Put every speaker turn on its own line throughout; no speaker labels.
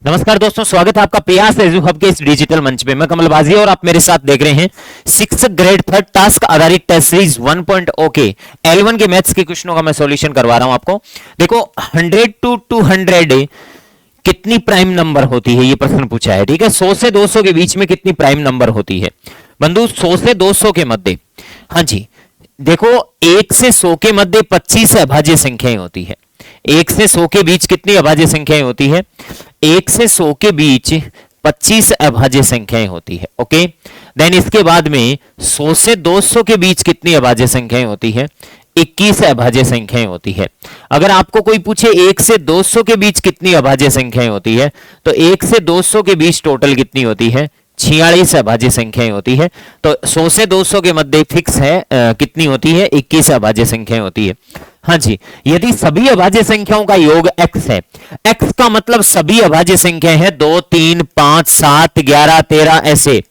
नमस्कार दोस्तों, स्वागत है आपका प्रयास एजू हब के इस डिजिटल मंच पे। मैं कमल बाजी और आप मेरे साथ देख रहे हैं 6th ग्रेड थर्ड टास्क आधारित टेस्ट सीरीज 1.0 के L1 के मैथ्स के क्वेश्चनों का मैं सॉल्यूशन करवा रहा हूं आपको। देखो 100 to 200 कितनी प्राइम नंबर होती है, ये प्रश्न पूछा है। ठीक है, 100 से 200 के बीच में कितनी प्राइम नंबर होती है बंधु? 100 से 200 के मध्य, हाँ जी, देखो 1 से 100 के मध्य 25 अभाज्य संख्याएं होती है। 1 से 100 के बीच कितनी अभाज्य संख्याएं होती है? 1 से 100 के बीच 25 अभाज्य संख्याएं होती है। ओके, देन इसके बाद में 100 से 200 के बीच कितनी अभाज्य संख्याएं होती है? 21 अभाज्य संख्याएं होती है। अगर आपको कोई पूछे 1 से 200 के बीच कितनी अभाज्य संख्याएं होती है, तो 1 से 200 के बीच टोटल कितनी होती है? 46 अभाज्य संख्याएं होती है। तो 100 से 200 के मध्य फिक्स है कितनी होती है? 21 अभाज्य संख्याएं होती है। हाँ जी, यदि सभी अभाज्य संख्याओं का योग x है, x का मतलब सभी अभाज्य संख्याएं हैं 2, 3, 5, 7, 11, 13 ऐसे।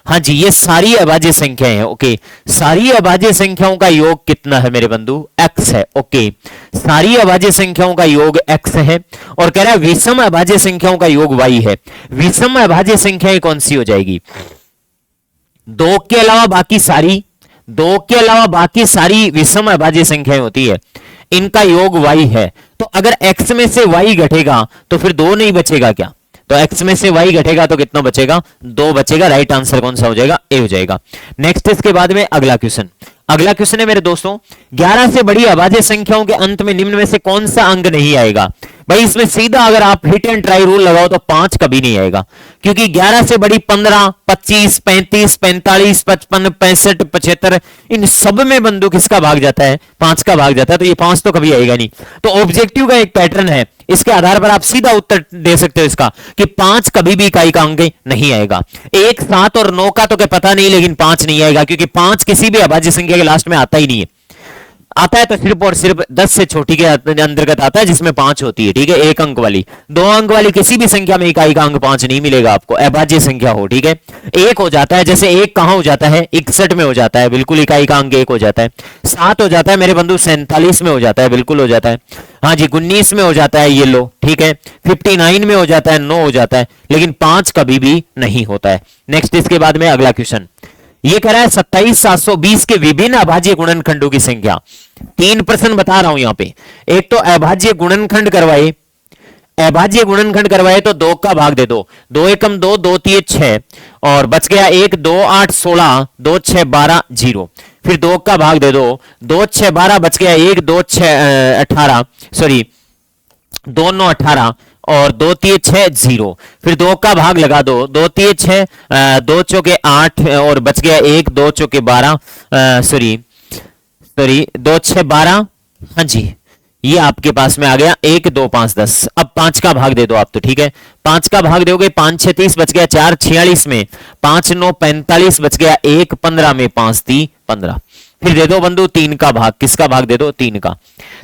हाँ जी, ये सारी अभाज्य संख्याएं हैं। ओके, सारी अभाज्य संख्याओं का योग कितना है मेरे बंधु? x है। ओके, सारी अभाज्य संख्याओं का योग x है और कह रहा है विषम अभाज्य संख्याओं का योग y है। विषम अभाज्य संख्याएं कौन सी हो जाएगी? 2 के अलावा बाकी सारी, 2 के अलावा बाकी सारी विषम अभाज्य संख्याएं होती है, इनका योग y है। तो अगर x में से y घटेगा तो फिर 2 नहीं बचेगा क्या? तो x में से y घटेगा तो कितना बचेगा? 2 बचेगा। राइट आंसर कौन सा हो जाएगा? ए हो जाएगा। नेक्स्ट इसके बाद में अगला क्वेश्चन, अगला क्वेश्चन है मेरे दोस्तों, 11 से बड़ी अभाज्य संख्याओं के अंत में निम्न में से कौन सा अंक नहीं आएगा? भाई इसमें सीधा अगर आप हिट एंड ट्राई रूल लगाओ तो 5 कभी नहीं आएगा, क्योंकि 11 से बड़ी 15, 25, 35, 45, 55, 65, 75 इन सब में बंदूक किसका भाग जाता है? 5 का भाग जाता है। तो ये 5 तो कभी आएगा नहीं। तो ऑब्जेक्टिव का एक पैटर्न है, इसके आधार पर आप सीधा उत्तर दे सकते हो इसका कि 5 कभी भी इकाई का अंक नहीं आएगा। 1, 7 और 9 का तो क्या पता नहीं, लेकिन 5 नहीं आएगा, क्योंकि 5 किसी भी अभाज्य संख्या के लास्ट में आता ही नहीं है। आता है तो सिर्फ और सिर्फ 10 से छोटी के अंतर्गत आता है, जिसमें 5 होती है। ठीक है, 1 अंक वाली, 2 अंक वाली किसी भी संख्या में इकाई का अंक 5 नहीं मिलेगा आपको, अभाज्य संख्या हो। ठीक है, 1 हो जाता है, जैसे 1 कहां हो जाता है? 61 में हो जाता है, बिल्कुल इकाई का अंक 1 हो जाता है। 7 हो जाता है मेरे बंधु 47 में हो जाता है, बिल्कुल हो जाता है। हाँ जी, 19 में हो जाता है, ये लो। ठीक है, 59 में हो जाता है, 9 हो जाता है, लेकिन 5 कभी भी नहीं होता है। नेक्स्ट इसके बाद में अगला क्वेश्चन, ये कह रहा है 27720 के विभिन्न अभाज्य गुणनखंडों की संख्या। 3 प्रश्न बता रहा हूं यहां पे। एक तो अभाज्य गुणनखंड करवाए, अभाज्य गुणनखंड करवाए तो 2 का भाग दे दो, 2 एकम 2, 2 3 6 और बच गया 1, 2 8 16, 2 6 12 0। फिर 2 का भाग दे दो, 2 6 12 बच गया 1, 2 6 18, सॉरी 2 9 18 और 2 3 6 0। फिर 2 का भाग लगा दो, 2 3 6, 2 चौके 8 और बच गया 1, 2 चौके 12, सॉरी 2 6 12। हाँ जी, ये आपके पास में आ गया 1 2 5 10। अब 5 का भाग दे दो आप तो। ठीक है, 5 का भाग दोगे, 5 6 30 बच गया 4 46 में, 5 9 45 बच गया 1 15 में, 5 3 15। फिर दे दो बंधु 3 का भाग, किसका भाग दे दो? 3 का।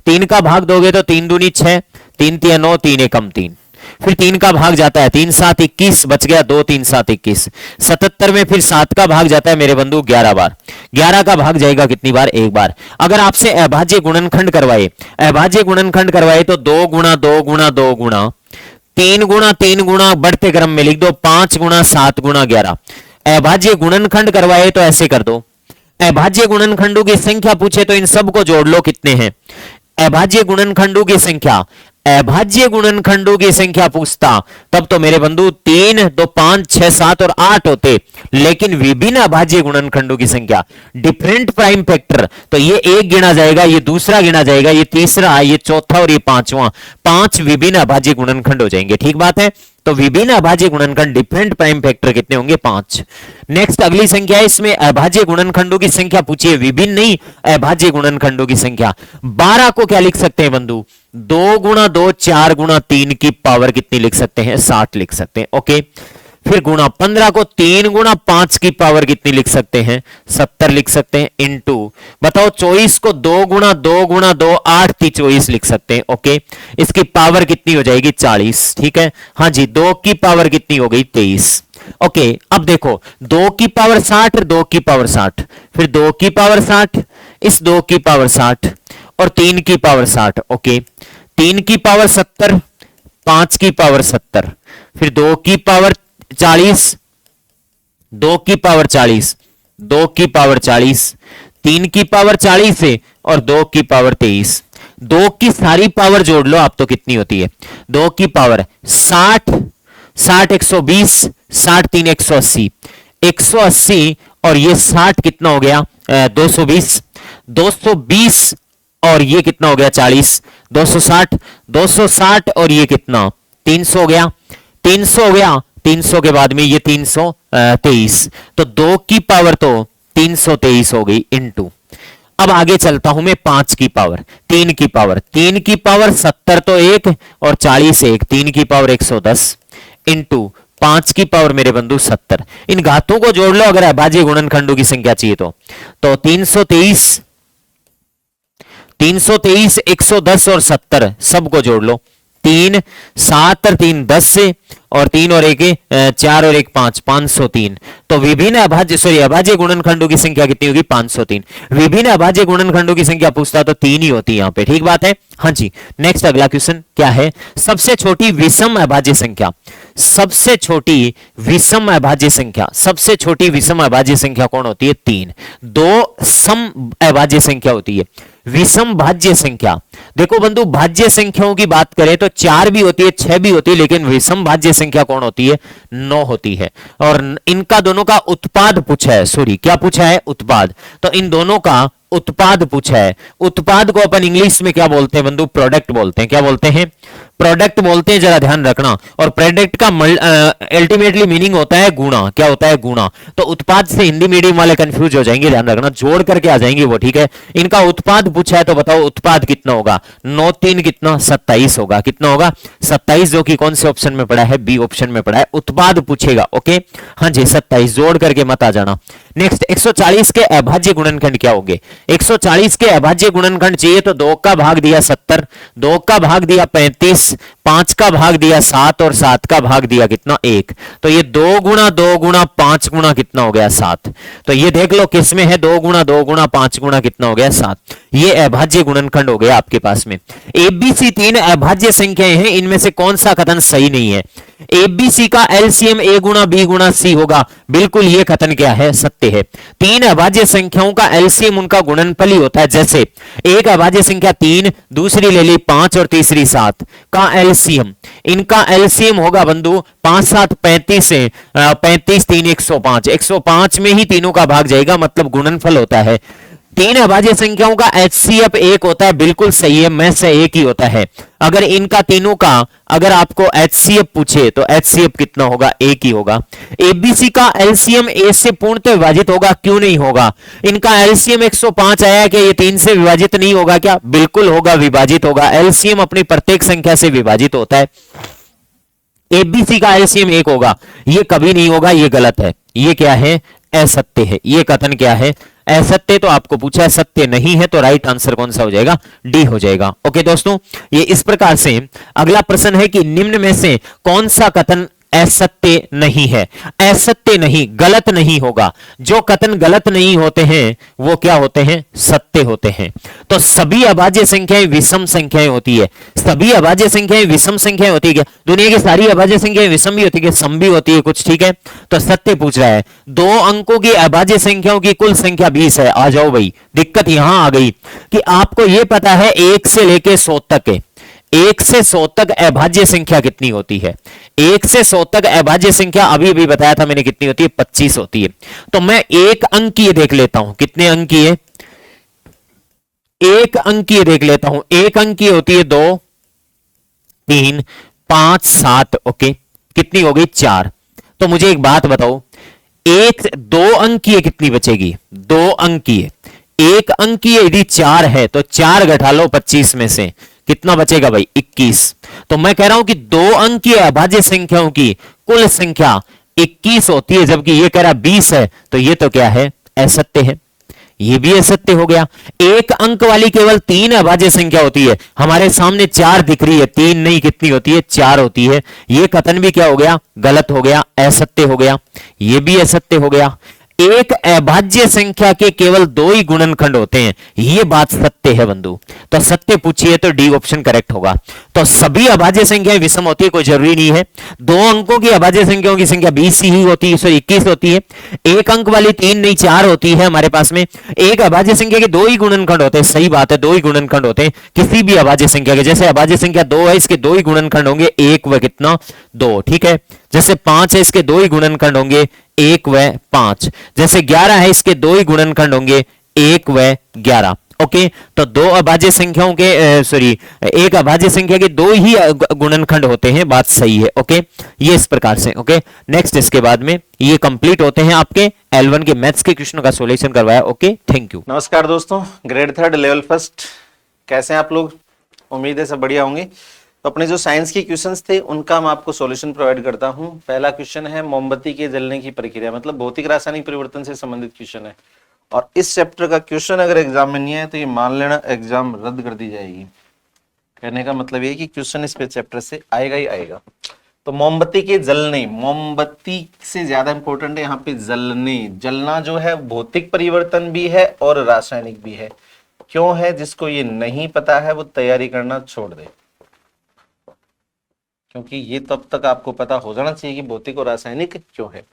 3 का भाग दोगे तो 3 दूनी 6, 3 3 9, 3 एकम 3। फिर 3 का भाग जाता है, 3 7 21 बच गया 2 3 7 21। 77 में फिर 7 का भाग जाता है मेरे बंधु 11 बार। 11 का भाग जाएगा कितनी बार? 1 बार। अगर आपसे अभाज्य गुणनखंड करवाए, अभाज्य गुणनखंड करवाए तो 2 गुणा 2 गुणा 2 गुणा 3 गुणा 3 गुणा बढ़ते क्रम में लिख दो 5 गुणा 7 गुणा 11। अभाज्य गुणनखंड करवाए तो ऐसे कर दो, अभाज्य गुणनखंडों की संख्या पूछे तो इन सबको जोड़ लो, कितने हैं? अभाज्य गुणनखंडों की संख्या, अभाज्य गुणनखंडों की संख्या पूछता तब तो मेरे बंधु 3 2 5 6 7 और 8 होते, लेकिन विभिन्न अभाज्य गुणनखंडों की संख्या डिफरेंट प्राइम फैक्टर, तो ये 1 गिना जाएगा, ये दूसरा गिना जाएगा, ये तीसरा, ये चौथा और ये 5वां। 5 विभिन्न अभाज्य गुणनखंड हो जाएंगे। ठीक बात है, तो विभिन्न अभाज्य गुणनखंड डिफरेंट प्राइम फैक्टर कितने होंगे? 5। नेक्स्ट अगली संख्या है, इसमें अभाज्य गुणनखंडों की संख्या पूछिए, विभिन्न नहीं, अभाज्य गुणनखंडों की संख्या। 12 को क्या लिख सकते हैं बंधु? 2 गुणा 2 4 गुणा 3 की पावर कितनी लिख सकते हैं? 60 लिख सकते हैं। ओके, फिर गुणा 15 को 3 गुणा 5 की पावर कितनी लिख सकते हैं? 70 लिख सकते हैं। इनटू बताओ 24 को 2 गुणा 2 गुणा 2 8 24 लिख सकते हैं। ओके, इसकी पावर कितनी हो जाएगी? 40। ठीक है, हाँ जी, 2 की पावर कितनी हो गई? 23। ओके, अब देखो 2 की पावर 60, 2 की पावर 60, फिर 2 की पावर 60, इस 2 की पावर 60 और 3 की पावर 60। ओके, 3 की पावर 70, 5 की पावर 70, फिर 2 की पावर 40, 2 की पावर 40, 2 की पावर 40, 3 की पावर 40 है और 2 की पावर 23। 2 की सारी पावर जोड़ लो आप तो कितनी होती है, 2 की पावर 60, 60 120, 60 3 180, 180 और ये 60 कितना हो गया 220, 220 और ये कितना हो गया 40, 260, 260 और ये कितना 300 हो गया, 300 हो गया, 300 के बाद में ये 323, तो 2 की पावर तो 323 हो गई इनटू। अब आगे चलता हूं मैं 5 की पावर, 3 की पावर, 3 की पावर 70 तो 1 और 40 1, 3 की पावर 110 इनटू 5 की पावर मेरे बंधु 70। इन घातों को जोड़ लो अगर अभाज्य गुणनखंडों की संख्या चाहिए तो 323, 323, 110 और 70 सबको जोड़ लो। 3 7 और 3 10 से और 3 और 1 4 और 1 5, 503। तो विभिन्न अभाज्य गुणनखंडों की संख्या कितनी होगी 503। विभिन्न अभाज्य गुणनखंडों की संख्या पूछता तो 3 ही होती है यहां पे, ठीक बात है। हाँ जी, नेक्स्ट अगला क्वेश्चन क्या है, सबसे छोटी विषम अभाज्य संख्या, सबसे छोटी विषम अभाज्य संख्या, सबसे छोटी विषम अभाज्य संख्या कौन होती है 3। 2 सम अभाज्य संख्या होती है, विषम भाज्य संख्या। देखो बंधु भाज्य संख्याओं की बात करें तो 4 भी होती है 6 भी होती है, लेकिन विषम भाज्य संख्या कौन होती है 9 होती है। और इनका दोनों का उत्पाद पूछा है, सॉरी क्या पूछा है उत्पाद, तो इन दोनों का उत्पाद पूछा है। उत्पाद को अपन इंग्लिश में क्या बोलते हैं बंधु, प्रोडक्ट बोलते हैं। क्या बोलते हैं, प्रोडक्ट बोलते हैं, जरा ध्यान रखना। और प्रोडक्ट का अल्टीमेटली मीनिंग होता है गुणा। क्या होता है गुणा। तो उत्पाद से हिंदी मीडियम वाले कंफ्यूज हो जाएंगे, ध्यान रखना, जोड़ करके आ जाएंगे वो, ठीक है। इनका उत्पाद पूछा है तो बताओ उत्पाद कितना होगा, 9 3 कितना 27 होगा। कितना होगा 27, जो कि कौन से ऑप्शन में पड़ा है, बी ऑप्शन में पड़ा है। उत्पाद पूछेगा, ओके हाँ जी 27, जोड़ करके मत आ जाना। नेक्स्ट 140 के अभाज्य गुणनखंड क्या होंगे। 140 के अभाज्य गुणनखंड चाहिए तो 2 का भाग दिया 70, 2 का भाग दिया 35, 5 का भाग दिया 7 और 7 का भाग दिया कितना 1। तो ये 2 गुणा 2 गुणा 5 गुणा कितना हो गया 7। तो ये देख लो किस में है, 2 गुणा 2 गुणा 5 गुणा कितना हो गया 7। ये अभाज्य गुणनखंड हो गया आपके पास में। एबीसी 3 अभाज्य संख्याएं हैं, इनमें से कौन सा कथन सही नहीं है। एबीसी का एलसीएम ए गुणा बी गुणा सी होगा, बिल्कुल ये कथन क्या है सत्य है। 3 अभाज्य संख्याओं का एलसीएम उनका गुणनफल ही होता है। जैसे एक अभाज्य संख्या 3, दूसरी ले ली 5 और तीसरी 7 का एलसीएम, इनका एलसीएम होगा बंधु 5 7 35 से 35 3 105, 105 में ही तीनों का भाग जाएगा, मतलब गुणनफल होता है। 3 अभाज्य संख्याओं का एचसीएफ 1 होता है, बिल्कुल सही है, में से 1 ही होता है। अगर इनका तीनों का अगर आपको एचसीएफ पूछे तो एचसीएफ कितना होगा 1 ही होगा। एबीसी का एलसीएम ए से पूर्णतः विभाजित होगा, क्यों नहीं होगा। इनका एलसीएम 105 आया कि ये 3 से विभाजित नहीं होगा क्या, बिल्कुल होगा, विभाजित होगा। एलसीएम अपनी प्रत्येक संख्या से विभाजित होता है। एबीसी का एलसीएम 1 होगा, ये कभी नहीं होगा, ये गलत है, ये क्या है असत्य है। ये कथन क्या है असत्य, तो आपको पूछा है सत्य नहीं है, तो राइट आंसर कौन सा हो जाएगा डी हो जाएगा। ओके दोस्तों, ये इस प्रकार से अगला प्रश्न है कि निम्न में से कौन सा कथन असत्य नहीं है। असत्य नहीं, गलत नहीं होगा। जो कथन गलत नहीं होते हैं वो क्या होते हैं सत्य होते हैं। तो सभी अभाज्य संख्याएं विषम संख्याएं होती है, सभी अभाज्य संख्याएं विषम संख्याएं होती है। दुनिया की सारी अभाज्य संख्याएं विषम भी होती है, सम भी होती है कुछ, ठीक है। तो सत्य पूछ रहा है। 2 अंकों की अभाज्य संख्याओं की कुल संख्या 20 है। आ जाओ भाई, दिक्कत यहां आ गई कि आपको यह पता है 1 से लेके 100 तक है, 1 से 100 तक अभाज्य संख्या कितनी होती है। 1 से 100 तक अभाज्य संख्या अभी अभी बताया था मैंने कितनी होती है 25 होती है। तो मैं एक अंकीय देख लेता हूं, कितने अंकीय, एक अंकीय देख लेता हूं। एक अंकीय होती है 2 3 5 7, ओके कितनी हो गई 4। तो मुझे एक बात बताओ, 2 अंकीय कितनी बचेगी, 2 अंकीय। एक अंकीय यदि 4 है तो 4 घटा लो 25 में से, कितना बचेगा भाई 21। तो मैं कह रहा हूं कि 2 अंकीय अभाज्य संख्याओं की कुल संख्या 21 होती है, जबकि ये कह रहा 20 है, तो ये तो क्या है असत्य है, ये भी असत्य हो गया। एक अंक वाली केवल 3 अभाज्य संख्या होती है, हमारे सामने 4 दिख रही है, 3 नहीं कितनी होती है 4 होती है। ये कथन भी क्या हो गया गलत हो गया, असत्य हो गया, ये भी असत्य हो गया। एक अभाज्य संख्या के केवल 2 ही गुणनखंड होते हैं, यह बात सत्य है बंधु। तो सत्य पूछिए तो डी ऑप्शन करेक्ट होगा। तो सभी अभाज्य संख्याएं विषम होती है, कोई जरूरी नहीं है। दो अंकों की अभाज्य संख्याओं की संख्या 20 ही होती है, 21 होती है। एक अंक वाली 3 नहीं 4 होती है हमारे पास में। एक अभाज्य संख्या के दो ही गुणनखंड होते हैं, सही बात है, दो ही गुणनखंड होते हैं किसी भी अभाज्य संख्या के। जैसे अभाज्य संख्या 2 है, इसके दो ही गुणनखंड होंगे, एक व कितना 2, ठीक है। जैसे 5 है, इसके दो ही गुणनखंड होंगे, एक व 5। जैसे 11 है, इसके दो ही गुणनखंड होंगे, एक व 11। ओके, तो दो अभाज्य संख्याओं के एक अभाज्य संख्या के दो ही गुणनखंड होते हैं, बात सही है। ओके, ये इस प्रकार से। ओके, नेक्स्ट इसके बाद में ये कंप्लीट होते हैं आपके L1 के मैथ्स के क्वेश्चन का सॉल्यूशन करवाया। Okay, thank you.
नमस्कार दोस्तों, ग्रेड 3 लेवल फर्स्ट, कैसे हैं आप लोग? उम्मीद है सब बढ़िया होंगे। तो अपने जो साइंस के क्वेश्चंस थे उनका मैं आपको सॉल्यूशन प्रोवाइड करता हूं। पहला क्वेश्चन है मोमबत्ती के जलने की प्रक्रिया, मतलब भौतिक रासायनिक परिवर्तन से संबंधित क्वेश्चन है। और इस चैप्टर का क्वेश्चन अगर एग्जाम में नहीं है तो ये मान लेना एग्जाम रद्द कर दी जाएगी। कहने का मतलब ये कि क्वेश्चन इस पे चैप्टर से आएगा ही आएगा। तो मोमबत्ती के जलने, मोमबत्ती से ज्यादा इंपॉर्टेंट है यहाँ पे जलने। जलना जो है भौतिक परिवर्तन भी है और रासायनिक भी है। क्यों है? जिसको ये नहीं पता है वो तैयारी करना छोड़ दे, क्योंकि ये तब तक आपको पता हो जाना चाहिए कि भौतिक और रासायनिक क्यों है।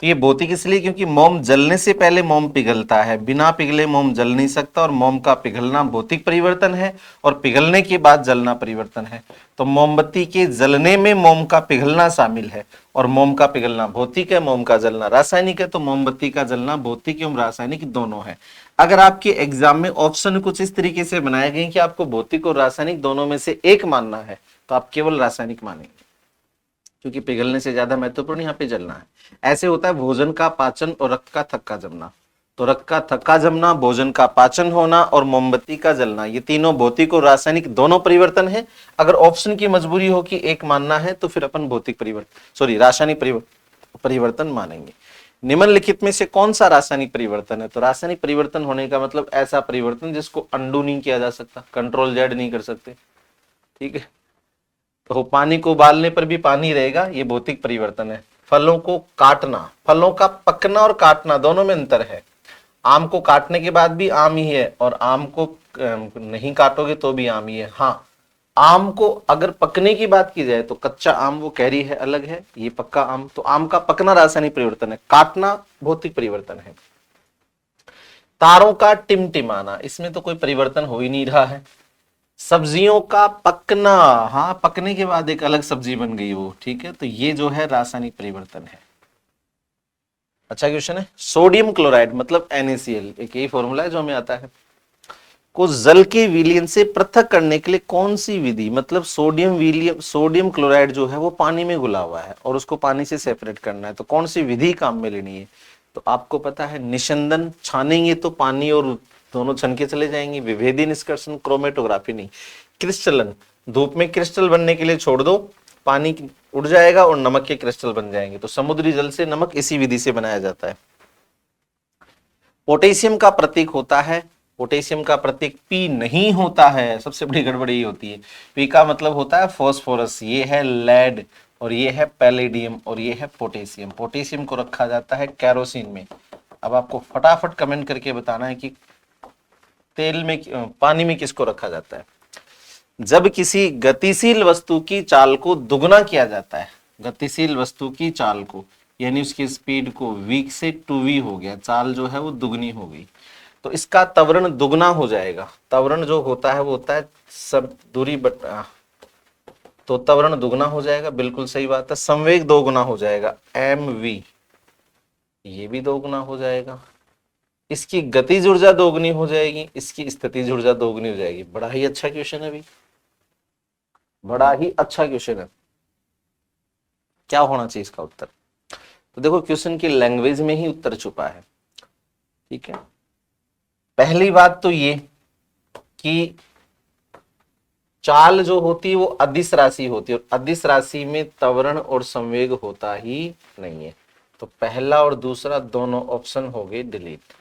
तो ये भौतिक इसलिए क्योंकि मोम जलने से पहले मोम पिघलता है, बिना पिघले मोम जल नहीं सकता, और मोम का पिघलना भौतिक परिवर्तन है और पिघलने के बाद जलना परिवर्तन है। तो मोमबत्ती के जलने में मोम का पिघलना शामिल है, और मोम का पिघलना भौतिक है, मोम का जलना रासायनिक है। तो मोमबत्ती का जलना भौतिक एवं रासायनिक दोनों है। अगर आपके एग्जाम में ऑप्शन कुछ इस तरीके से बनाए गए कि आपको भौतिक और रासायनिक दोनों में से एक मानना है, तो आप केवल रासायनिक मानेंगे, क्योंकि पिघलने से ज्यादा महत्वपूर्ण यहाँ पे जलना है। ऐसे होता है भोजन का पाचन और रक्त का थक्का जमना। तो रक्त का थक्का जमना, भोजन का पाचन होना और मोमबत्ती का जलना, ये तीनों भौतिक और रासायनिक दोनों परिवर्तन है। अगर ऑप्शन की मजबूरी हो कि एक मानना है तो फिर अपन भौतिक परिवर्तन रासायनिक परिवर्तन मानेंगे। निम्नलिखित में से कौन सा रासायनिक परिवर्तन है? तो रासायनिक परिवर्तन होने का मतलब ऐसा परिवर्तन जिसको अंडू नहीं किया जा सकता, कंट्रोल जेड नहीं कर सकते, ठीक है। तो पानी को उबालने पर भी पानी रहेगा, ये भौतिक परिवर्तन है। फलों को काटना, फलों का पकना और काटना दोनों में अंतर है। आम को काटने के बाद भी आम ही है, और आम को नहीं काटोगे तो भी आम ही है। हाँ, आम को अगर पकने की बात की जाए तो कच्चा आम वो कैरी है, अलग है, ये पक्का आम। तो आम का पकना रासायनिक परिवर्तन है, काटना भौतिक परिवर्तन है। तारों का टिमटिमाना, इसमें तो कोई परिवर्तन हो ही नहीं रहा है। सब्जियों का पकना, हाँ, पकने के बाद एक अलग सब्जी बन गई वो, ठीक है। तो ये जो है रासायनिक परिवर्तन है। अच्छा क्वेश्चन है। सोडियम क्लोराइड मतलब NaCl, एक यही फॉर्मूला है जो हमें आता है, को जल के विलयन से पृथक करने के लिए कौन सी विधि, मतलब सोडियम क्लोराइड जो है वो पानी में घुला हुआ है और उसको पानी से सेपरेट करना है, तो कौन सी विधि काम में लेनी है? तो आपको पता है निस्यंदन, छानेंगे तो पानी और दोनों छन के चले जाएंगे। विभेदी निष्कर्षण, क्रोमेटोग्राफी नहीं। क्रिस्टलन, धूप में क्रिस्टल बनने के लिए छोड़ दो, पानी उड़ जाएगा और नमक के क्रिस्टल बन जाएंगे। तो समुद्री जल से नमक इसी विधि से बनाया जाता है। पोटेशियम का प्रतीक होता है, पोटेशियम का प्रतीक P नहीं होता है, सबसे बड़ी गड़बड़ी होती है। P का मतलब होता है फॉस्फोरस, ये है लेड, और ये है पैलेडियम, और ये है पोटेशियम। पोटेशियम को रखा जाता है कैरोसिन में। अब आपको फटाफट कमेंट करके बताना है कि तेल में, पानी में किसको रखा जाता है? जब किसी गतिशील वस्तु की चाल को दुगना किया जाता है, गतिशील वस्तु की चाल को, यानी उसकी स्पीड को v से 2v हो गया, चाल जो है वो दुगनी हो गई, तो इसका त्वरण दुगना हो जाएगा। त्वरण जो होता है वो होता है सब दूरी बटा, तो त्वरण दुगना हो जाएगा, बिल्कुल सही बात है। संवेग दोगुना हो जाएगा, mv, ये भी दोगुना हो जाएगा। इसकी गतिज ऊर्जा दोगुनी हो जाएगी, इसकी स्थितिज ऊर्जा दोगुनी हो जाएगी। बड़ा ही अच्छा क्वेश्चन है, अभी बड़ा ही अच्छा क्वेश्चन है। क्या होना चाहिए इसका उत्तर? तो देखो, क्वेश्चन की लैंग्वेज में ही उत्तर छुपा है, ठीक है। पहली बात तो ये कि चाल जो होती है वो अदिश राशि होती है, और अदिश राशि में त्वरण और संवेग होता ही नहीं है। तो पहला और दूसरा दोनों ऑप्शन हो गए डिलीट।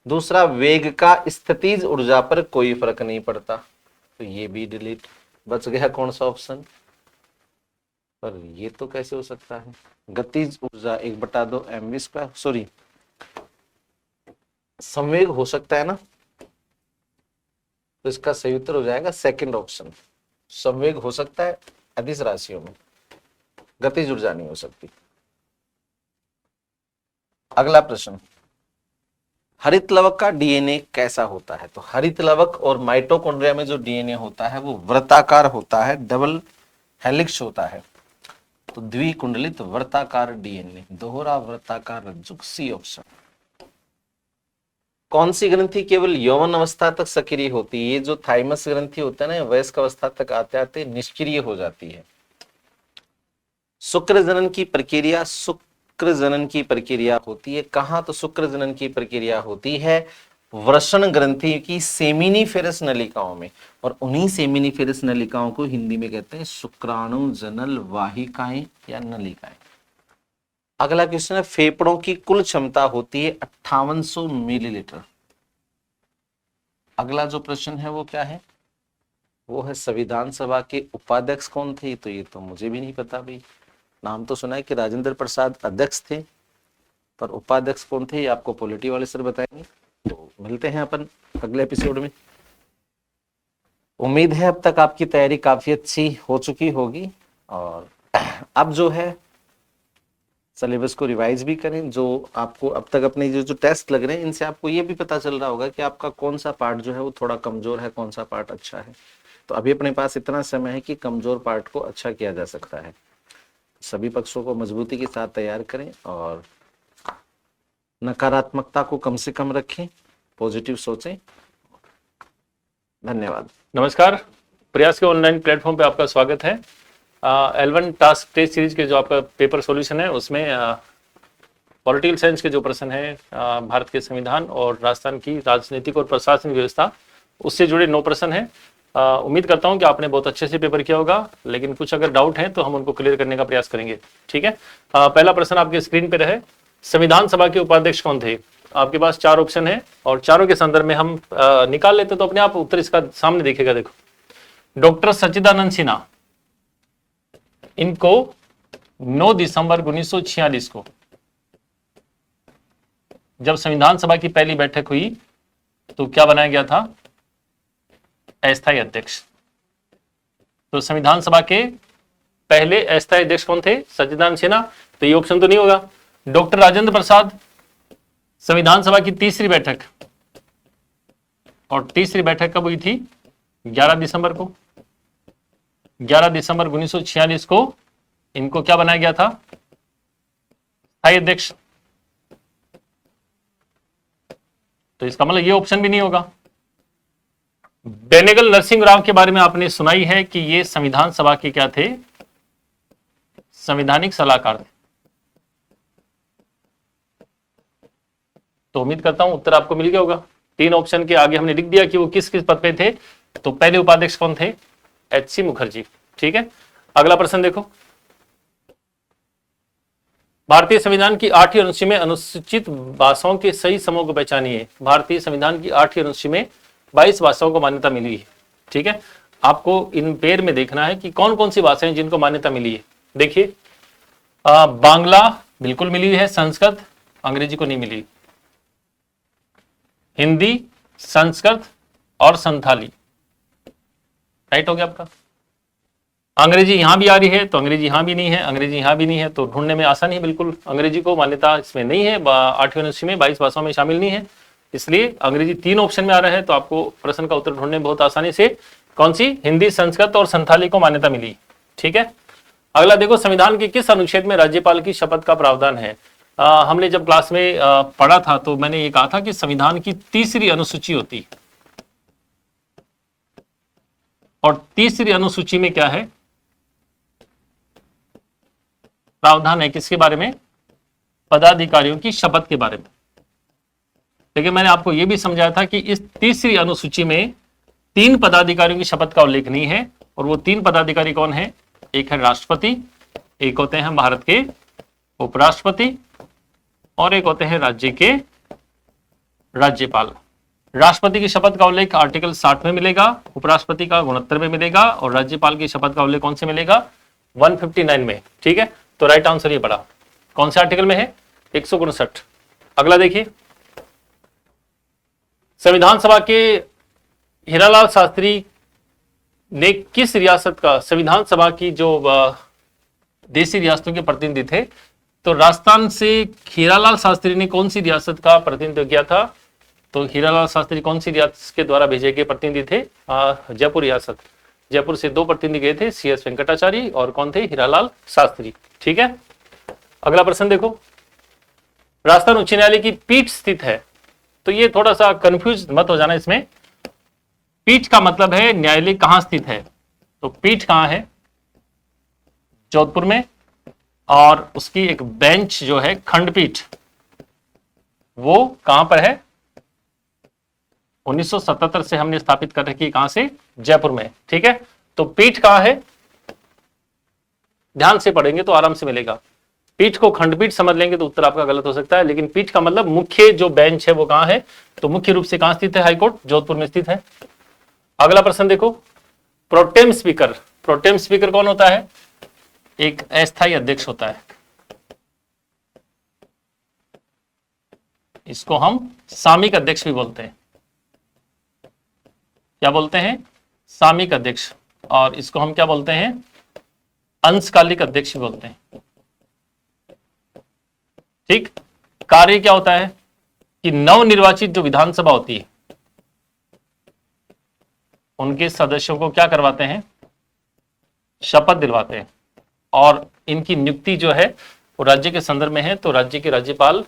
दूसरा, वेग का स्थितिज ऊर्जा पर कोई फर्क नहीं पड़ता, तो ये भी डिलीट। बच गया कौन सा ऑप्शन? पर ये तो कैसे हो सकता है? गतिज ऊर्जा 1/2 mv², सॉरी, संवेग हो सकता है ना, तो इसका सही उत्तर हो जाएगा सेकंड ऑप्शन, संवेग हो सकता है अदिश राशियों में, गतिज ऊर्जा नहीं हो सकती। अगला प्रश्न, हरित लवक का डीएनए कैसा होता है? तो हरित लवक और माइटोकॉन्ड्रिया में जो डीएनए होता है वो वृत्ताकार होता है, डबल हेलिक्स होता है। तो द्विकुंडलित वृत्ताकार डीएनए, दोहरा वृत्ताकार रज्जुक, सी ऑप्शन। कौन सी ग्रंथि केवल यौवन अवस्था तक सक्रिय होती है? ये जो थाइमस ग्रंथि होता है ना, वयस्क अवस्था तक आते आते निष्क्रिय हो जाती है। शुक्र जनन की प्रक्रिया, शुक्र जनन की प्रक्रिया होती है कहां? तो शुक्र जनन की प्रक्रिया होती है वृषण ग्रंथि की सेमिनिफेरस नलिकाओं में, और उन्हीं सेमिनिफेरस नलिकाओं को हिंदी में कहते हैं शुक्राणु जनल वाहिकाएं या नलिकाएं। अगला क्वेश्चन है, फेफड़ों की कुल क्षमता होती है 5800 मिलीलीटर। अगला जो प्रश्न है वो क्या है? वो है संविधान सभा के उपाध्यक्ष कौन थे? तो ये तो मुझे भी नहीं पता भाई, नाम तो सुना है कि राजेंद्र प्रसाद अध्यक्ष थे, पर उपाध्यक्ष कौन थे ये आपको पॉलिटी वाले सर बताएंगे। तो मिलते हैं अपन अगले एपिसोड में। उम्मीद है अब तक आपकी तैयारी काफी अच्छी हो चुकी होगी, और अब जो है सिलेबस को रिवाइज भी करें। जो आपको अब तक अपने जो टेस्ट लग रहे हैं, इनसे आपको ये भी पता चल रहा होगा कि आपका कौन सा पार्ट जो है वो थोड़ा कमजोर है, कौन सा पार्ट अच्छा है। तो अभी अपने पास इतना समय है कि कमजोर पार्ट को अच्छा किया जा सकता है। सभी पक्षों को मजबूती के साथ तैयार करें और नकारात्मकता को कम से कम रखें, पॉजिटिव सोचें। धन्यवाद।
नमस्कार, प्रयास के ऑनलाइन प्लेटफॉर्म पे आपका स्वागत है। L1 टास्क टेस्ट सीरीज के जो आपका पेपर सॉल्यूशन है उसमें पॉलिटिकल साइंस के जो प्रश्न है, भारत के संविधान और राजस्थान की राजनीतिक और प्रशासनिक व्यवस्था, उससे जुड़े 9 प्रश्न हैं। उम्मीद करता हूं कि आपने बहुत अच्छे से पेपर किया होगा, लेकिन कुछ अगर डाउट है तो हम उनको क्लियर करने का प्रयास करेंगे। ठीक है, पहला प्रश्न आपके स्क्रीन पे रहे, संविधान सभा के उपाध्यक्ष कौन थे? आपके पास 4 ऑप्शन है और चारों के संदर्भ में हम निकाल लेते तो अपने आप उत्तर इसका सामने दिखेगा। देखो, डॉक्टर सच्चिदानंद सिन्हा, इनको 9 दिसंबर 1946 को जब संविधान सभा की पहली बैठक हुई तो क्या बनाया गया था? अस्थायी अध्यक्ष। तो संविधान सभा के पहले अस्थायी अध्यक्ष कौन थे? सच्चिदानंद सिन्हा। तो ये ऑप्शन तो नहीं होगा। डॉक्टर राजेंद्र प्रसाद, संविधान सभा की तीसरी बैठक, और तीसरी बैठक कब हुई थी? 11 दिसंबर को। 11 दिसंबर 1946 को इनको क्या बनाया गया था? स्थायी अध्यक्ष। तो इसका मतलब ये ऑप्शन भी नहीं होगा। बेनेगल नरसिंह राव के बारे में आपने सुनाई है कि ये संविधान सभा के क्या थे? संवैधानिक सलाहकार थे। तो उम्मीद करता हूं उत्तर आपको मिल गया होगा। 3 ऑप्शन के आगे हमने लिख दिया कि वो किस किस पद पे थे। तो पहले उपाध्यक्ष कौन थे? HC मुखर्जी। ठीक है, अगला प्रश्न देखो, भारतीय संविधान की 8वीं अनुसूची में अनुसूचित भाषाओं के सही समूह को पहचानिए। भारतीय संविधान की 8वीं अनुसूची में 22 भाषाओं को मान्यता मिली है। ठीक है, आपको इन पेयर में देखना है कि कौन कौन सी भाषाएं जिनको मान्यता मिली है। देखिए, बांग्ला बिल्कुल मिली है, संस्कृत, अंग्रेजी को नहीं मिली, हिंदी, संस्कृत और संथाली। राइट हो गया आपका। अंग्रेजी यहां भी आ रही है तो अंग्रेजी यहां भी नहीं है, अंग्रेजी यहां भी नहीं है, तो ढूंढने में आसानी है बिल्कुल। अंग्रेजी को मान्यता इसमें नहीं है, 8वीं अनुसूची में 22 भाषाओं में शामिल नहीं है, इसलिए अंग्रेजी 3 ऑप्शन में आ रहा है। तो आपको प्रश्न का उत्तर ढूंढने में बहुत आसानी से कौन सी? हिंदी, संस्कृत और संथाली को मान्यता मिली। ठीक है, अगला देखो, संविधान के किस अनुच्छेद में राज्यपाल की शपथ का प्रावधान है? हमने जब क्लास में पढ़ा था तो मैंने ये कहा था कि संविधान की तीसरी अनुसूची होती, और तीसरी अनुसूची में क्या है? प्रावधान है किसके बारे में? पदाधिकारियों की शपथ के बारे में। लेकिन मैंने आपको यह भी समझाया था कि इस तीसरी अनुसूची में 3 पदाधिकारियों की शपथ का उल्लेख नहीं है, और वो 3 पदाधिकारी कौन है? एक है राष्ट्रपति, एक होते हैं भारत के उपराष्ट्रपति, और एक होते हैं राज्य के राज्यपाल। राष्ट्रपति की शपथ का उल्लेख आर्टिकल 60 में मिलेगा, उपराष्ट्रपति का 69 में मिलेगा, और राज्यपाल की शपथ का उल्लेख कौन से मिलेगा? 159 में। ठीक है, तो राइट आंसर ये पड़ा। कौन से आर्टिकल में है? 159। अगला देखिए, संविधान सभा के हीरालाल शास्त्री ने किस रियासत का संविधान सभा की जो देशी रियासतों के प्रतिनिधि थे, तो राजस्थान से हीरालाल शास्त्री ने कौन सी रियासत का प्रतिनिधित्व किया था? तो हीरालाल शास्त्री कौन सी रियासत के द्वारा भेजे गए प्रतिनिधि थे? जयपुर रियासत। जयपुर से 2 प्रतिनिधि गए थे, CS वेंकटाचार्य और कौन थे? हीरालाल शास्त्री। ठीक है, अगला प्रश्न देखो। राजस्थान उच्च न्यायालय की पीठ स्थित है, तो ये थोड़ा सा कंफ्यूज मत हो जाना इसमें। पीठ का मतलब है न्यायालय कहां स्थित है, तो पीठ कहां है? जोधपुर में। और उसकी एक बेंच जो है खंडपीठ, वो कहां पर है? 1977 से हमने स्थापित कर रखी है, कहां से? जयपुर में। ठीक है, तो पीठ कहां है? ध्यान से पढ़ेंगे तो आराम से मिलेगा। पीठ को खंडपीठ समझ लेंगे तो उत्तर आपका गलत हो सकता है, लेकिन पीठ का मतलब मुख्य जो बेंच है वो कहां है? तो मुख्य रूप से कहां स्थित है? हाईकोर्ट जोधपुर में स्थित है। अगला प्रश्न देखो। Pro tem speaker. प्रोटेम स्पीकर कौन होता है? एक अस्थायी अध्यक्ष होता है, इसको हम सामयिक अध्यक्ष भी बोलते हैं। क्या बोलते हैं? सामयिक अध्यक्ष। और इसको हम क्या बोलते हैं? अंशकालिक अध्यक्ष भी बोलते हैं। ठीक, कार्य क्या होता है कि नवनिर्वाचित जो विधानसभा होती है उनके सदस्यों को क्या करवाते हैं? शपथ दिलवाते हैं। और इनकी नियुक्ति जो है वो राज्य के संदर्भ में है, तो राज्य के राज्यपाल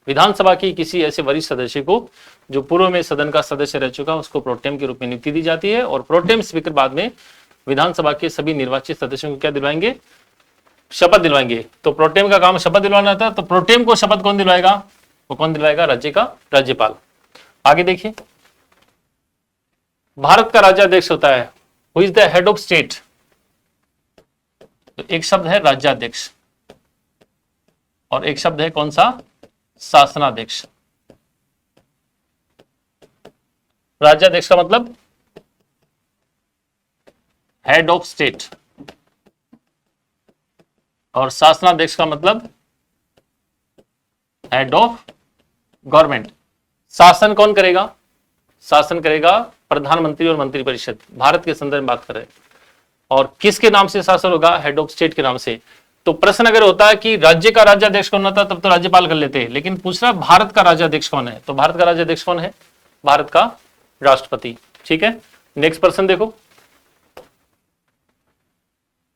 विधानसभा की किसी ऐसे वरिष्ठ सदस्य को जो पूर्व में सदन का सदस्य रह चुका उसको प्रोटेम के रूप में नियुक्ति दी जाती है। और प्रोटेम स्पीकर बाद में विधानसभा के सभी निर्वाचित सदस्यों को क्या दिलवाएंगे? शपथ दिलवाएंगे। तो प्रोटेम का काम शपथ दिलवाना था, तो प्रोटेम को शपथ कौन दिलवाएगा? वो कौन दिलवाएगा? राज्य का राज्यपाल। आगे देखिए, भारत का राज्याध्यक्ष होता है, who is the head of state? तो एक शब्द है राज्याध्यक्ष और एक शब्द है कौन सा? शासनाध्यक्ष। राज्याध्यक्ष का मतलब हेड ऑफ स्टेट और शासनाध्यक्ष का मतलब हेड ऑफ गवर्नमेंट। शासन कौन करेगा? शासन करेगा प्रधानमंत्री और मंत्रिपरिषद। भारत के संदर्भ में बात करें, और किसके नाम से शासन होगा? हेड ऑफ स्टेट के नाम से। तो प्रश्न अगर होता है कि राज्य का राज्याध्यक्ष कौन होता तब तो राज्यपाल कर लेते हैं, लेकिन पूछ रहा भारत का राज्याध्यक्ष कौन है, तो भारत का राज्याध्यक्ष कौन है? भारत का राष्ट्रपति। ठीक है, नेक्स्ट प्रश्न देखो।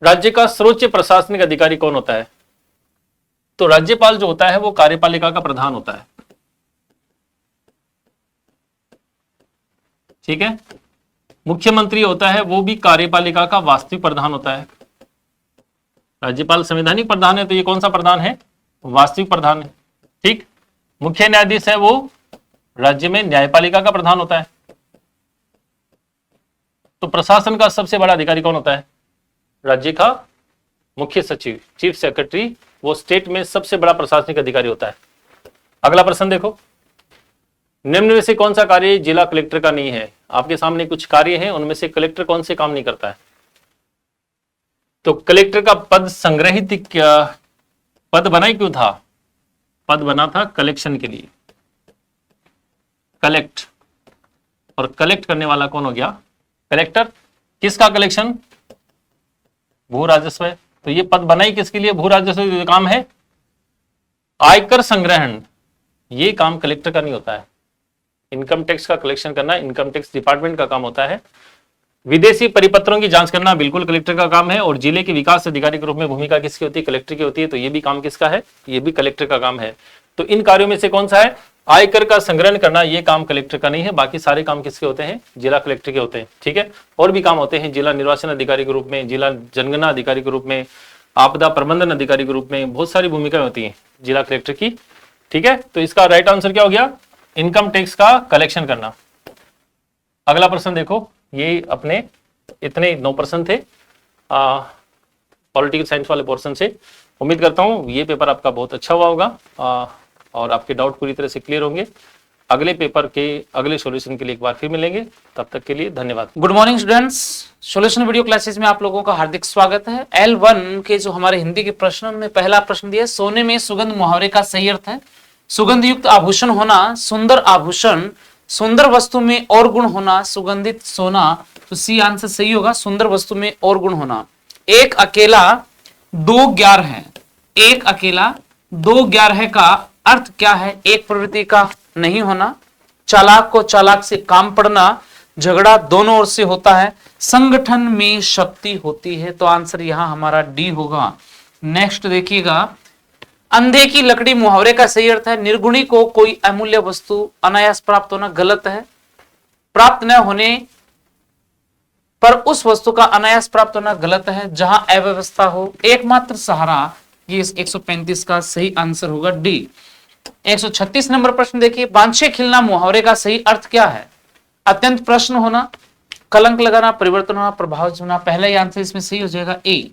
राज्य का सर्वोच्च प्रशासनिक अधिकारी कौन होता है? तो राज्यपाल जो होता है वो कार्यपालिका का प्रधान होता है। ठीक है, मुख्यमंत्री होता है वो भी कार्यपालिका का वास्तविक प्रधान होता है। राज्यपाल संवैधानिक प्रधान है, तो ये कौन सा प्रधान है? वास्तविक प्रधान है। ठीक, मुख्य न्यायाधीश है वो राज्य में न्यायपालिका का प्रधान होता है। तो प्रशासन का सबसे बड़ा अधिकारी कौन होता है? राज्य का मुख्य सचिव, चीफ सेक्रेटरी, वो स्टेट में सबसे बड़ा प्रशासनिक अधिकारी होता है। अगला प्रश्न देखो। निम्न में से कौन सा कार्य जिला कलेक्टर का नहीं है? आपके सामने कुछ कार्य हैं, उनमें से कलेक्टर कौन से काम नहीं करता है? तो कलेक्टर का पद संग्रहित पद बना ही क्यों था? पद बना था कलेक्शन के लिए, कलेक्ट। और कलेक्ट करने वाला कौन हो गया? कलेक्टर। किसका कलेक्शन? भू राजस्व। तो ये पद बना ही किसके लिए? भू राजस्व का काम है। आयकर संग्रहण ये काम कलेक्टर का नहीं होता है। इनकम टैक्स का कलेक्शन करना इनकम टैक्स डिपार्टमेंट का काम होता है। विदेशी परिपत्रों की जांच करना बिल्कुल कलेक्टर का काम है। और जिले के विकास अधिकारी के रूप में भूमिका किसकी होती है? कलेक्टर की होती है। तो ये भी काम किसका है? ये भी कलेक्टर का काम है। तो इन कार्यों में से कौन सा है? आयकर का संग्रहण करना ये काम कलेक्टर का नहीं है, बाकी सारे काम किसके होते हैं? जिला कलेक्टर के होते हैं। ठीक है, और भी काम होते हैं जिला निर्वाचन अधिकारी के रूप में, जिला जनगणना अधिकारी के रूप में, आपदा प्रबंधन अधिकारी के रूप में, बहुत सारी भूमिकाएं होती हैं जिला कलेक्टर की। ठीक है, तो इसका राइट आंसर क्या हो गया? इनकम टैक्स का कलेक्शन करना। अगला प्रश्न देखो, ये अपने इतने 9 प्रश्न थे पॉलिटिकल साइंस वाले पोर्शन से। उम्मीद करता हूं ये पेपर आपका बहुत अच्छा हुआ होगा और आपके डाउट पूरी तरह से क्लियर होंगे। अगले पेपर के अगले सॉल्यूशन के लिए एक बार फिर मिलेंगे, तब तक के लिए धन्यवाद।
Good morning students, solution video classes में आप लोगों का हार्दिक स्वागत है। L1 के जो हमारे हिंदी के प्रश्न में पहला प्रश्न दिया, सोने में सुगंध मुहावरे का सही अर्थ है सुगंध युक्त आभूषण होना, सुंदर आभूषण, सुंदर वस्तु में और गुण होना, सुगंधित सोना, तो सी आंसर सही होगा। सुंदर वस्तु में और गुण होना। एक अकेला दो ग्यारह है, एक अकेला दो ग्यारह है का अर्थ क्या है? एक प्रवृत्ति का नहीं होना, चालाक को चालाक से काम पड़ना, झगड़ा दोनों ओर से होता है, संगठन में शक्ति होती है। तो आंसर यहां हमारा डी होगा। नेक्स्ट देखिएगा, अंधे की लकड़ी मुहावरे का सही अर्थ है निर्गुणी को कोई अमूल्य वस्तु अनायास प्राप्त होना। गलत है। प्राप्त न होने पर उस वस्तु का अनायास प्राप्त होना गलत है। जहां अव्यवस्था हो एकमात्र सहारा, ये 135 का सही आंसर होगा डी। 136 नंबर प्रश्न देखिए, बांछे खिलना मुहावरे का सही अर्थ क्या है? अत्यंत प्रश्न होना, कलंक लगाना, परिवर्तन होना, प्रभाव होना। पहला ही आंसर इसमें सही हो जाएगा ए।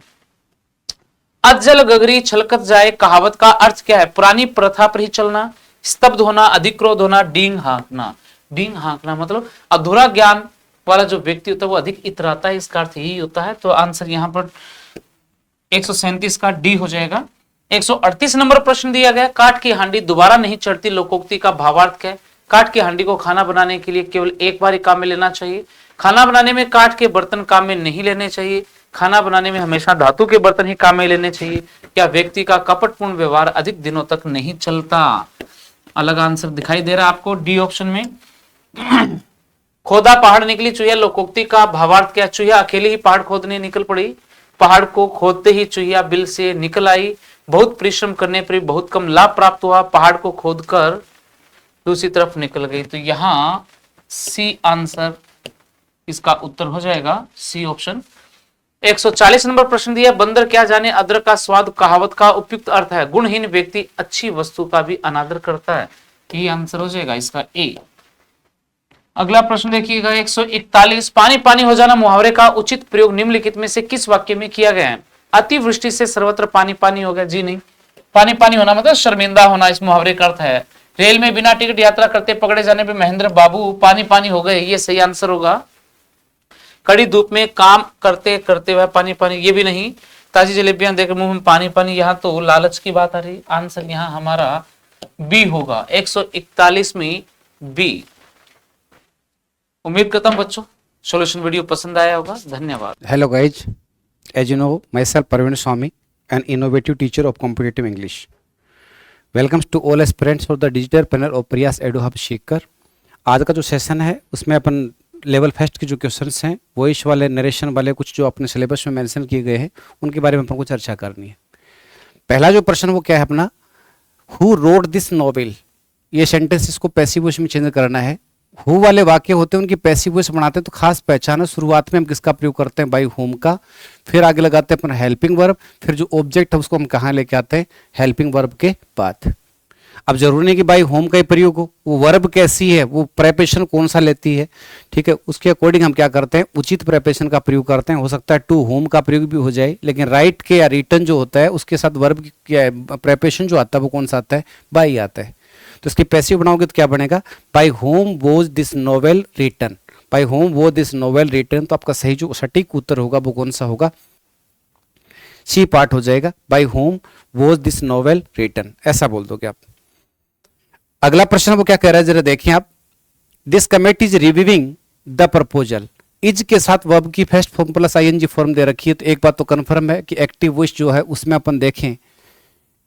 अजल गगरी छलकत जाए कहावत का अर्थ क्या है? पुरानी प्रथा पर ही चलना, स्तब्ध होना, अधिक क्रोध होना, डींग हाँकना। डींग हाँकना मतलब अधूरा ज्ञान वाला जो व्यक्ति होता है वो अधिक इतराता है, इसका अर्थ यही होता है। तो आंसर यहां पर 137 का डी हो जाएगा। 138 नंबर प्रश्न दिया गया, काठ की हांडी दोबारा नहीं चढ़ती लोकोक्ति का भावार्थ क्या है? काठ की हांडी को खाना बनाने के लिए केवल एक बार ही काम में लेना चाहिए। खाना बनाने में काठ के बर्तन काम में नहीं लेने चाहिए। खाना बनाने में हमेशा धातु के बर्तन ही काम में लेने चाहिए। क्या व्यक्ति का कपटपूर्ण व्यवहार अधिक दिनों तक नहीं चलता? अलग आंसर दिखाई दे रहा है आपको डी ऑप्शन में। खोदा पहाड़ निकली चुहिया लोकोक्ति का भावार्थ क्या? चुहिया अकेले ही पहाड़ खोदने निकल पड़ी। पहाड़ को खोदते ही चुहिया बिल से निकल आई। बहुत परिश्रम करने पर बहुत कम लाभ प्राप्त हुआ। पहाड़ को खोदकर दूसरी तरफ निकल गई। तो यहां सी आंसर इसका उत्तर हो जाएगा, सी ऑप्शन। 140 नंबर प्रश्न दिया, बंदर क्या जाने अदरक का स्वाद कहावत का उपयुक्त अर्थ है? गुणहीन व्यक्ति अच्छी वस्तु का भी अनादर करता है। ये आंसर हो जाएगा इसका ए। अगला प्रश्न देखिएगा 141, पानी पानी हो जाना मुहावरे का उचित प्रयोग निम्नलिखित में से किस वाक्य में किया गया है? अतिवृष्टि से सर्वत्र पानी पानी हो गया। जी नहीं, पानी पानी होना मतलब शर्मिंदा होना इस मुहावरे का अर्थ है। रेल में बिना टिकट यात्रा करते पकड़े जाने पर महेंद्र बाबू पानी पानी हो गए, ये सही आंसर होगा। कड़ी धूप में काम करते करते वह पानी पानी, ये भी नहीं। ताजी जलेबियां देकर मुंह में पानी पानी, यहां तो लालच की बात आ रही। आंसर यहां हमारा बी होगा, 141 में बी। उम्मीद करता हूं बच्चों सॉल्यूशन वीडियो पसंद आया होगा। धन्यवाद।
Hello guys, as you know, myself Parveen Swami, an innovative teacher of competitive English. Welcomes to all aspirants for the digital panel of Priyas Edu Hub Seeker. आज का जो सेशन है उसमें अपन लेवल फर्स्ट के जो क्वेश्चंस हैं voice वाले, narration वाले, कुछ जो अपने सिलेबस में मेंशन किए गए हैं उनके बारे में अपन को चर्चा करनी है। पहला जो प्रश्न वो क्या है अपना, हु रोड दिस नॉवेल, ये सेंटेंस इसको पैसिव वॉइस में चेंज करना है। हु वाले वाक्य होते हैं उनकी पैसिव वॉइस बनाते हैं तो खास पहचान है। शुरुआत में हम किसका प्रयोग करते हैं? बाई होम का। फिर आगे लगाते हैं अपन हेल्पिंग वर्ब। फिर जो ऑब्जेक्ट है उसको हम कहाँ लेके आते हैं? हेल्पिंग वर्ब के बाद। अब जरूरी नहीं कि बाई होम का ही प्रयोग हो, वो वर्ब कैसी है, वो प्रेपोजिशन कौन सा लेती है, ठीक है, उसके अकॉर्डिंग हम क्या करते हैं? उचित प्रेपोजिशन का प्रयोग करते हैं। हो सकता है टू होम का प्रयोग भी हो जाए, लेकिन राइट के या रिटर्न जो होता है उसके साथ वर्ब प्रेपोजिशन जो आता है वो कौन सा आता है? बाई आता है। तो इसकी पैसिव बनाओगे तो क्या बनेगा? By whom was this novel written. By whom was this novel written. तो आपका सही जो सटीक उत्तर होगा वो कौन सा होगा? सी पार्ट हो जाएगा, by whom was this novel written, ऐसा बोल दोगे आप। अगला प्रश्न वो क्या कह रहा है जरा देखिए आप। This committee is reviewing the proposal. Is के साथ वर्ब की first form plus ING form दे रखी है। तो एक बात तो कंफर्म है कि एक्टिव वॉइस जो है उसमें अपन देखें,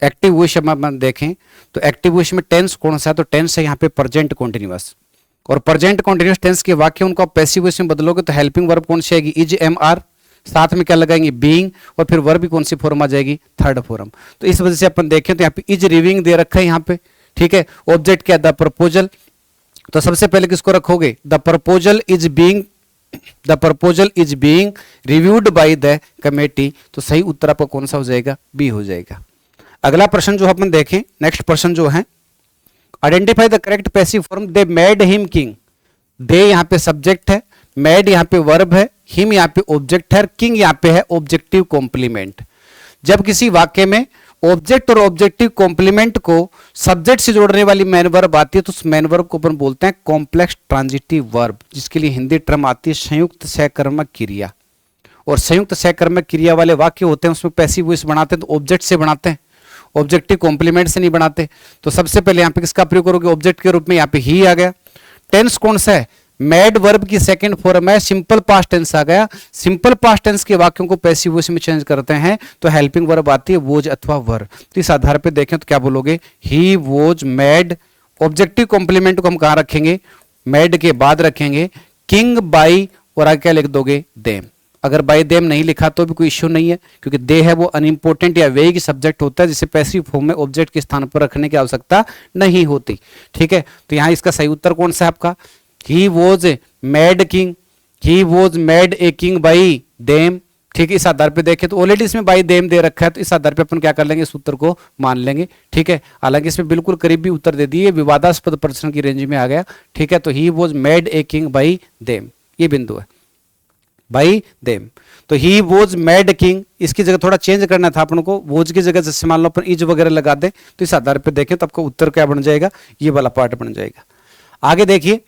एक्टिव वॉइस में अपन देखें तो एक्टिव वॉइस में टेंस कौन सा है? तो टेंस है यहाँ पे प्रेजेंट कॉन्टिन्यूअस। और प्रेजेंट कॉन्टिन्यूअस टेंस के वाक्य उनको आप पैसिव वॉइस में बदलोगे तो हेल्पिंग वर्ब कौन सी आएगी? इज एम आर, साथ में क्या लगाएंगे? बीइंग, और फिर वर्ब भी कौन सी फॉर्म आ जाएगी? Third form. तो इस वजह से अपन देखें तो यहाँ पे इज रिव्यूइंग दे रखा है यहाँ पे, ठीक है। ऑब्जेक्ट क्या? The proposal. तो सबसे पहले किसको रखोगे? The proposal is being reviewed by the committee. तो सही उत्तर आपका कौन सा हो जाएगा? बी हो जाएगा। अगला प्रश्न जो अपन देखें, नेक्स्ट प्रश्न जो है, identify the correct passive form. They made him king. They यहाँ पे सब्जेक्ट है, मेड यहाँ पे वर्ब है, हिम यहाँ पे ऑब्जेक्ट है, किंग यहाँ पे है ऑब्जेक्टिव कॉम्प्लीमेंट। जब किसी वाक्य में ऑब्जेक्ट और ऑब्जेक्टिव कॉम्प्लीमेंट को सब्जेक्ट से जोड़ने वाली मेन वर्ब आती है तो उस मेन वर्ब को अपन बोलते हैं कॉम्प्लेक्स ट्रांजिटिव वर्ब, जिसके लिए हिंदी टर्म आती है संयुक्त सहकर्मक क्रिया। और संयुक्त सहकर्मक क्रिया वाले वाक्य होते हैं उसमें पैसिव वॉइस बनाते हैं तो ऑब्जेक्ट से बनाते हैं, ऑब्जेक्टिव कॉम्प्लीमेंट से नहीं बनाते। तो सबसे पहले यहाँ पे किसका प्रयोग करोगे? ऑब्जेक्ट के रूप में यहाँ पे ही आ गया। टेंस कौन सा है? मैड वर्ब की सेकंड फॉर्म है, सिंपल पास्ट टेंस आ गया। सिंपल पास्ट टेंस के वाक्यों को पैसिव वॉइस में चेंज करते हैं तो हेल्पिंग वर्ब आती है वोज अथवा वर। तो इस आधार पे देखें तो क्या बोलोगे, ही वोज मैड। ऑब्जेक्टिव कॉम्प्लीमेंट को हम कहां रखेंगे, मैड के बाद रखेंगे। किंग बाई और आगे क्या लिख दोगे, देम। अगर बाय देम नहीं लिखा तो भी कोई इश्यू नहीं है, क्योंकि दे है वो अनइम्पोर्टेंट या वेग सब्जेक्ट होता है जिसे पैसिव फॉर्म में ऑब्जेक्ट के स्थान पर रखने की आवश्यकता नहीं होती। ठीक है, तो यहां इसका सही उत्तर कौन सा है आपका, he was mad king, he was mad a king by them. ठीक है, इस आधार पे देखें तो ऑलरेडी इसमें बाई देम दे रखा है, तो इस आधार पे अपन क्या कर लेंगे, इस उत्तर को मान लेंगे। ठीक है, हालांकि इसमें बिल्कुल करीबी उत्तर दे दिए, विवादास्पद प्रश्न की रेंज में आ गया। ठीक है, तो he was mad a king by them, ये बिंदु है, बाई देम। तो ही वॉज मैड किंग, इसकी जगह थोड़ा चेंज करना था अपन को, वॉज की जगह जैसे मान लो अपन इज वगैरह लगा दें, तो इस आधार पे देखें तो आपका उत्तर क्या बन जाएगा, ये वाला पार्ट बन जाएगा। आगे देखिए,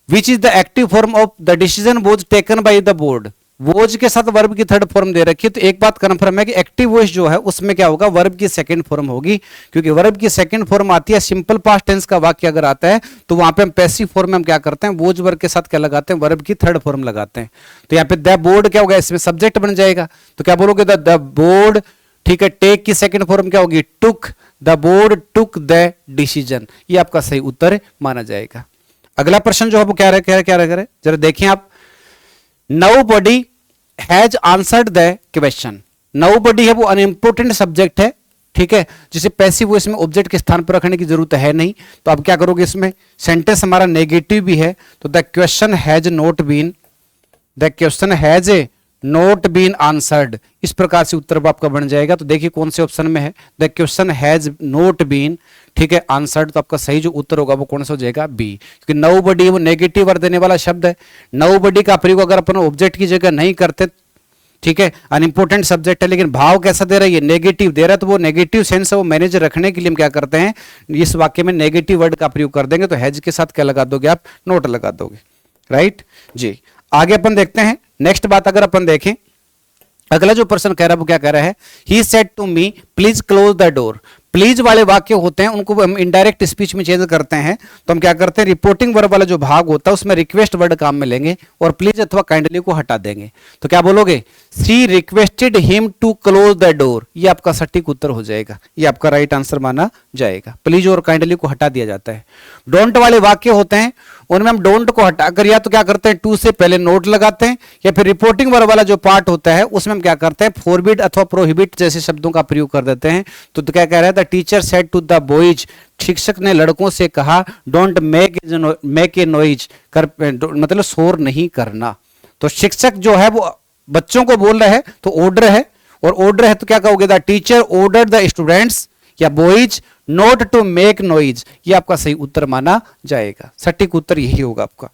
which is the active form of the decision was taken by the board. Was के साथ वर्ब की थर्ड फॉर्म दे रखी है, तो एक बात कन्फर्म है कि एक्टिव वॉइस जो है उसमें क्या होगा, वर्ब की सेकंड फॉर्म होगी, क्योंकि वर्ब की सेकंड फॉर्म आती है सिंपल पास्ट टेंस का वाक्य अगर आता है तो वहां पे हम पैसिव फॉर्म में हम क्या करते हैं, वॉज वर्ब के साथ क्या लगाते हैं, वर्ब की थर्ड फॉर्म लगाते हैं। तो यहाँ पे द बोर्ड क्या होगा, इसमें सब्जेक्ट बन जाएगा, तो क्या बोलोगे, द बोर्ड। ठीक है, टेक की सेकंड फॉर्म क्या होगी, took, the board took the decision, ये आपका सही उत्तर माना जाएगा। अगला प्रश्न जो है वो क्या रहे जरा देखिए आप, nobody has answered the question. Nobody है वो अनइम्पोर्टेंट सब्जेक्ट है, ठीक है, जिसे पैसिव वॉइस में ऑब्जेक्ट के स्थान पर रखने की जरूरत है नहीं। तो आप क्या करोगे, इसमें सेंटेंस हमारा नेगेटिव भी है, तो the question has not been, the question has not been answered, इस प्रकार से उत्तर आपका बन जाएगा। तो देखिए कौन से ऑप्शन में है, the question has not been, ठीक है, आंसर्ड। तो आपका सही जो उत्तर होगा वो कौन सा हो जाएगा, बी, क्योंकि नोबडी वो नेगेटिव वर्ड देने वाला शब्द है। नोबडी का प्रयोग अगर अपन ऑब्जेक्ट की जगह नहीं करते, ठीक है, अनइम्पोर्टेंट सब्जेक्ट है, लेकिन भाव कैसा दे रहा है, ये नेगेटिव दे रहा है, तो वो नेगेटिव सेंस है वो मैनेज रखने के लिए हम क्या करते हैं, इस वाक्य में नेगेटिव वर्ड का प्रयोग कर देंगे। तो हैज के साथ क्या लगा दोगे आप, नोट लगा दोगे, राइट जी। आगे अपन देखते हैं नेक्स्ट बात, अगर अपन देखें अगला जो पर्सन कह रहा है वो क्या कह रहा है, he said to me please close the door. Please वाले वाक्य होते हैं उनको हम इनडायरेक्ट स्पीच में चेंज करते हैं, तो हम क्या करते हैं, रिपोर्टिंग वर्ब वाला जो भाग होता है उसमें रिक्वेस्ट वर्ड काम में लेंगे और प्लीज अथवा काइंडली को हटा देंगे। तो क्या बोलोगे, she requested him to close the door, ये आपका सटीक उत्तर हो जाएगा, ये आपका राइट आंसर माना जाएगा। प्लीज और काइंडली को हटा दिया जाता है। डोंट वाले वाक्य होते हैं उनमें हम डोंट को हटाकर या तो क्या करते हैं, टू से पहले नोट लगाते हैं, या फिर रिपोर्टिंग वर्ब वाला जो पार्ट होता है उसमें हम क्या करते हैं, फॉरबिड अथवा प्रोहिबिट जैसे शब्दों का प्रयोग कर देते हैं। तो क्या कह रहा है, the teacher said to the boys, शिक्षक ने लड़कों से कहा, डोंट मेक ए नॉइज, मतलब शोर नहीं करना। तो शिक्षक जो है वो बच्चों को बोल रहा है, तो ऑर्डर है, और ऑर्डर है तो क्या कहोगे, the teacher order the students या boys not to make noise, ये आपका सही उत्तर माना जाएगा। सटीक उत्तर यही होगा आपका।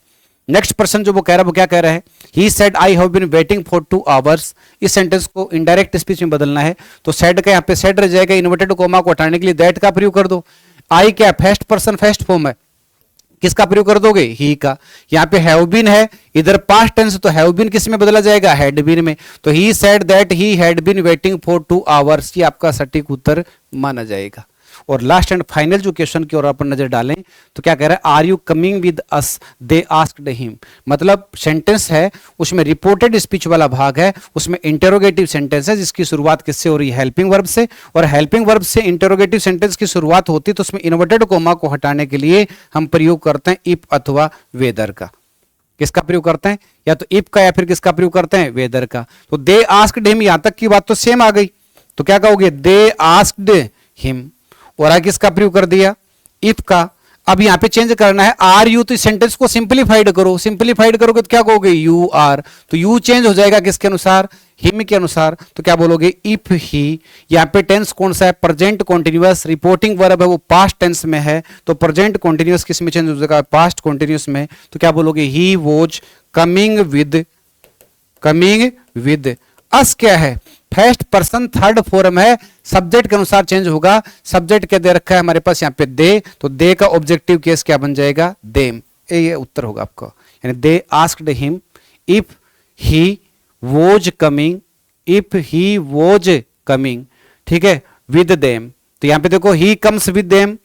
नेक्स्ट पर्सन जो वो कह रहा है वो क्या कह रहा है, he said I have been waiting for 2 hours. इस सेंटेंस को इनडायरेक्ट स्पीच में बदलना है, तो सेड का यहाँ पे सेड रह जाएगा, इन्वर्टेड कोमा को हटाने के लिए दैट का प्रयोग कर दो। आई क्या फर्स्ट पर्सन फर्स्ट फॉर्म है, किसका प्रयोग कर दोगे, ही का। यहाँ पे हैव बीन है, इधर पास्ट टेंस, तो हैव बीन किस में बदला जाएगा, हैड बीन में। तो he said that he had been waiting for 2 hours, ये आपका सटीक उत्तर माना जाएगा। और लास्ट एंड फाइनल जो क्वेश्चन की ओर अपन नजर डालें तो क्या कह रहा है, are you coming with us, they asked him. मतलब सेंटेंस है उसमें रिपोर्टेड स्पीच वाला भाग है, उसमें इंटरोगेटिव सेंटेंस है जिसकी शुरुआत किससे हो रही है, हेल्पिंग वर्ब से, और हेल्पिंग वर्ब से इंटरोगेटिव सेंटेंस की शुरुआत होती है तो उसमें इन्वर्टेड कोमा को हटाने के लिए हम प्रयोग करते हैं इफ अथवा वेदर का। किसका प्रयोग करते हैं, या तो इफ का या फिर किसका प्रयोग करते हैं, वेदर का। तो दे आस्क्ड हिम, यहां तक की बात तो सेम आ गई, तो क्या कहोगे, दे आस्क्ड हिम। और आगे किसका प्रयोग कर दिया, इफ का। अब यहां पे चेंज करना है, आर यू, तो इस सेंटेंस को सिंपलीफाइड करो, सिंपलीफाइड करोगे तो क्या कहोगे, यू आर। तो यू चेंज हो जाएगा किसके अनुसार, हिम के अनुसार। तो क्या बोलोगे, इफ ही। यहां पे टेंस कौन सा है, प्रेजेंट कॉन्टिन्यूअस। रिपोर्टिंग वर्ब है वो पास्ट टेंस में है, तो प्रेजेंट कॉन्टिन्यूअस किस में चेंज हो जाएगा, पास्ट कॉन्टिन्यूअस में। तो क्या बोलोगे, ही वॉज कमिंग विद अस। क्या है, फर्स्ट पर्सन थर्ड फॉर्म है, सब्जेक्ट के अनुसार चेंज होगा। सब्जेक्ट क्या दे रखा है हमारे पास यहाँ पे, दे, तो दे का ऑब्जेक्टिव केस क्या बन जाएगा, देम। ये उत्तर होगा आपका, यानी दे asked him if he was coming, ठीक है, विद देम। तो यहाँ पे देखो he comes with them,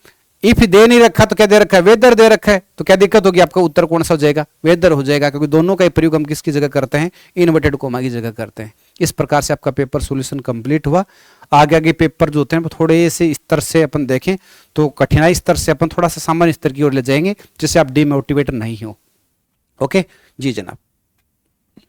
if they नहीं रखा तो क्या दे रखा है, वेदर दे रखा है, तो क्या दिक्कत होगी, आपका उत्तर कौन सा हो जाएगा, वेदर हो जाएगा, क्योंकि दोनों का प्रयोग हम किसकी जगह करते हैं, इन्वर्टेड कोमा की जगह करते हैं। इस प्रकार से आपका पेपर सॉल्यूशन कंप्लीट हुआ। आगे आगे पेपर जो होते हैं वो थोड़े से स्तर से अपन देखें तो कठिनाई स्तर से अपन थोड़ा सा सामान्य स्तर की ओर ले जाएंगे, जिससे आप डिमोटिवेट नहीं हो। ओके जी जनाब।